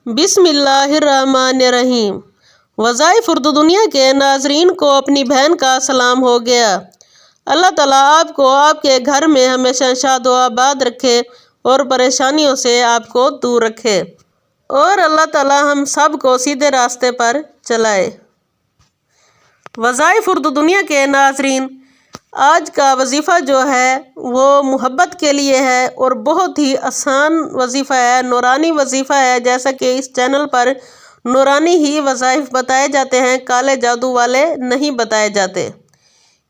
बिस्मिल्लाहिर्रहमानिर्रहीम। वज़ाइफ उर्दू दुनिया के नाजरीन को अपनी बहन का सलाम हो गया। अल्लाह ताला आपको आपके घर में हमेशा शाद व आबाद रखे और परेशानियों से आपको दूर रखे और अल्लाह ताला हम सब को सीधे रास्ते पर चलाए। वज़ाइफ उर्दू दुनिया के नाजरीन, आज का वजीफ़ा जो है वो मोहब्बत के लिए है और बहुत ही आसान वजीफ़ा है, नूरानी वजीफ़ा है। जैसा कि इस चैनल पर नूरानी ही वज़ाइफ बताए जाते हैं, काले जादू वाले नहीं बताए जाते।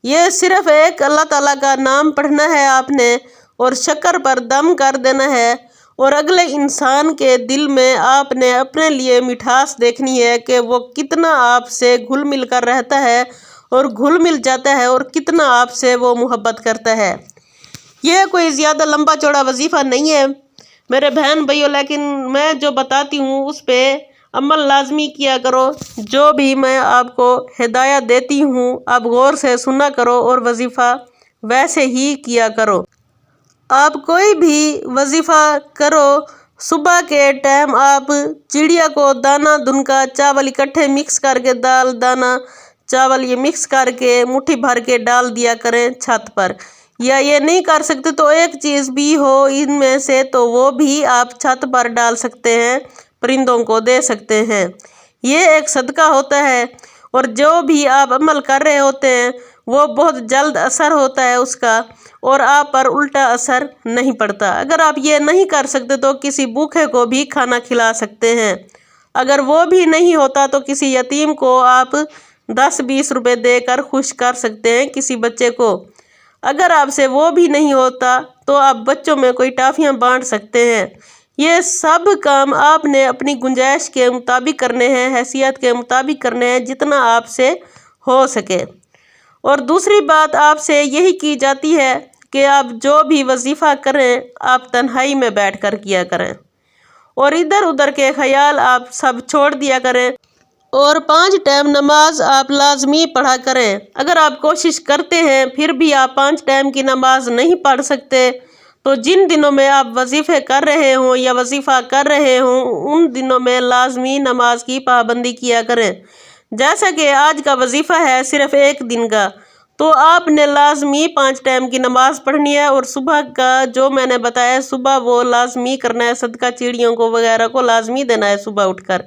ये सिर्फ़ एक अल्लाह ताला का नाम पढ़ना है आपने और शक्कर पर दम कर देना है और अगले इंसान के दिल में आपने अपने लिए मिठास देखनी है कि वो कितना आपसे घुल मिल कर रहता है और घुल मिल जाता है और कितना आपसे वो मोहब्बत करता है। यह कोई ज़्यादा लंबा चौड़ा वजीफ़ा नहीं है मेरे बहन भाइयों, लेकिन मैं जो बताती हूँ उस पर अमल लाजमी किया करो। जो भी मैं आपको हिदायत देती हूँ आप गौर से सुना करो और वजीफ़ा वैसे ही किया करो। आप कोई भी वजीफ़ा करो, सुबह के टाइम आप चिड़िया को दाना दुनका चावल इकट्ठे मिक्स करके, दाल दाना चावल ये मिक्स करके मुट्ठी भर के डाल दिया करें छत पर। या ये नहीं कर सकते तो एक चीज़ भी हो इनमें से तो वो भी आप छत पर डाल सकते हैं, परिंदों को दे सकते हैं। ये एक सदका होता है और जो भी आप अमल कर रहे होते हैं वो बहुत जल्द असर होता है उसका और आप पर उल्टा असर नहीं पड़ता। अगर आप ये नहीं कर सकते तो किसी भूखे को भी खाना खिला सकते हैं। अगर वो भी नहीं होता तो किसी यतीम को आप 10-20 रुपए देकर खुश कर सकते हैं किसी बच्चे को। अगर आपसे वो भी नहीं होता तो आप बच्चों में कोई टॉफ़ियाँ बांट सकते हैं। ये सब काम आपने अपनी गुंजाइश के मुताबिक करने हैं, हैसियत के मुताबिक करने हैं, जितना आपसे हो सके। और दूसरी बात आपसे यही की जाती है कि आप जो भी वजीफ़ा करें आप तन्हाई में बैठकर किया करें और इधर उधर के ख्याल आप सब छोड़ दिया करें और 5 टाइम नमाज आप लाजमी पढ़ा करें। अगर आप कोशिश करते हैं फिर भी आप 5 टाइम की नमाज नहीं पढ़ सकते तो जिन दिनों में आप वजीफ़े कर रहे हों या वजीफ़ा कर रहे हों उन दिनों में लाजमी नमाज की पाबंदी किया करें। जैसा कि आज का वजीफ़ा है सिर्फ़ एक दिन का, तो आपने लाजमी 5 टाइम की नमाज़ पढ़नी है और सुबह का जो मैंने बताया सुबह वो लाजमी करना है, सदका चिड़ियों को वगैरह को लाजमी देना है सुबह उठकर।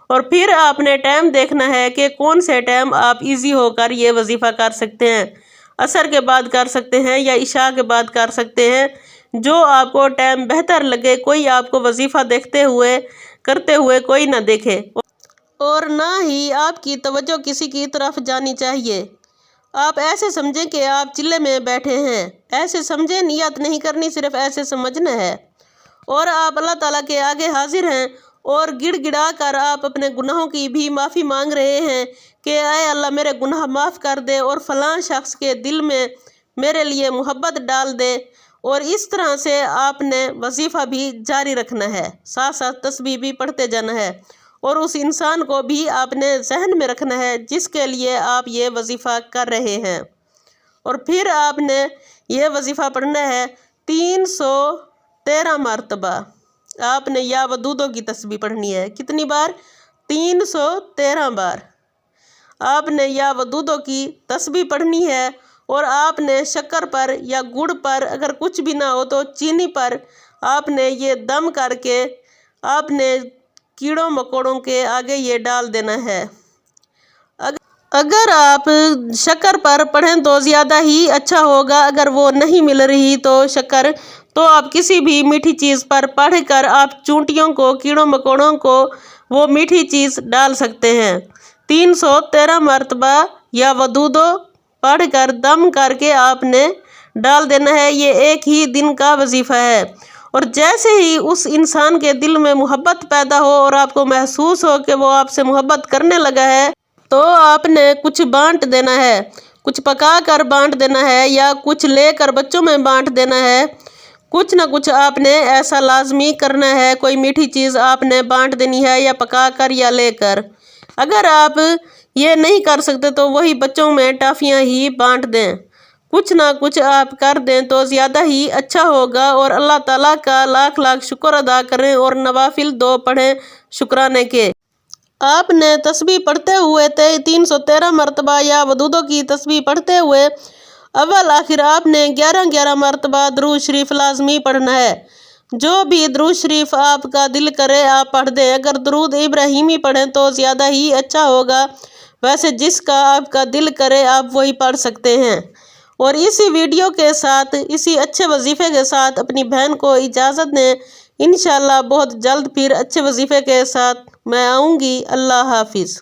और फिर आपने टाइम देखना है कि कौन से टाइम आप इजी होकर ये वजीफ़ा कर सकते हैं। असर के बाद कर सकते हैं या इशा के बाद कर सकते हैं, जो आपको टाइम बेहतर लगे। कोई आपको वजीफ़ा देखते हुए करते हुए कोई ना देखे और ना ही आपकी तवज्जो किसी की तरफ जानी चाहिए। आप ऐसे समझें कि आप चिल्ले में बैठे हैं, ऐसे समझें, नियत नहीं करनी, सिर्फ ऐसे समझना है। और आप अल्लाह ताला के आगे हाजिर हैं और गिड़गिड़ा कर आप अपने गुनाहों की भी माफ़ी मांग रहे हैं कि आए अल्लाह मेरे गुनाह माफ़ कर दे और फ़लाँ शख्स के दिल में मेरे लिए मोहब्बत डाल दे। और इस तरह से आपने वजीफ़ा भी जारी रखना है, साथ साथ तस्बीह भी पढ़ते जाना है और उस इंसान को भी आपने जहन में रखना है जिसके लिए आप ये वजीफ़ा कर रहे हैं। और फिर आपने ये वजीफ़ा पढ़ना है 313 मरतबा। आपने या वदूदों की तस्बीह पढ़नी है। कितनी बार? 313 बार आपने या वदूदों की तस्बीह पढ़नी है। और आपने शक्कर पर या गुड़ पर, अगर कुछ भी ना हो तो चीनी पर आपने ये दम करके आपने कीड़ों मकोड़ों के आगे ये डाल देना है। अगर आप शक्कर पर पढ़ें तो ज़्यादा ही अच्छा होगा। अगर वो नहीं मिल रही तो शक्कर, तो आप किसी भी मीठी चीज़ पर पढ़कर आप चूंटियों को, कीड़ों मकोड़ों को वो मीठी चीज़ डाल सकते हैं। 313 मरतबा या वदूदो पढ़कर दम करके आपने डाल देना है। ये एक ही दिन का वजीफ़ा है। और जैसे ही उस इंसान के दिल में मोहब्बत पैदा हो और आपको महसूस हो कि वो आपसे मोहब्बत करने लगा है तो आपने कुछ बांट देना है, कुछ पका कर बांट देना है या कुछ लेकर बच्चों में बांट देना है। कुछ ना कुछ आपने ऐसा लाजमी करना है, कोई मीठी चीज़ आपने बांट देनी है या पका कर या लेकर। अगर आप ये नहीं कर सकते तो वही बच्चों में टॉफ़ियाँ ही बांट दें। کچھ نہ کچھ آپ کر دیں تو زیادہ ہی اچھا ہوگا، اور اللہ تعالیٰ کا لاکھ لاکھ شکر ادا کریں اور نوافل 2 پڑھیں شکرانے کے۔ آپ نے تسبیح پڑھتے ہوئے 313 مرتبہ یا ودودوں کی تسبیح پڑھتے ہوئے اول آخر آپ نے 11 مرتبہ درود شریف لازمی پڑھنا ہے۔ جو بھی درود شریف آپ کا دل کرے آپ پڑھ دیں۔ اگر درود ابراہیمی پڑھیں تو زیادہ ہی اچھا ہوگا، ویسے جس کا آپ کا دل کرے آپ وہی پڑھ سکتے ہیں۔ اور اسی ویڈیو کے ساتھ، اسی اچھے وظیفے کے ساتھ اپنی بہن کو اجازت دیں۔ انشاءاللہ بہت جلد پھر اچھے وظیفے کے ساتھ میں آؤں گی۔ اللہ حافظ۔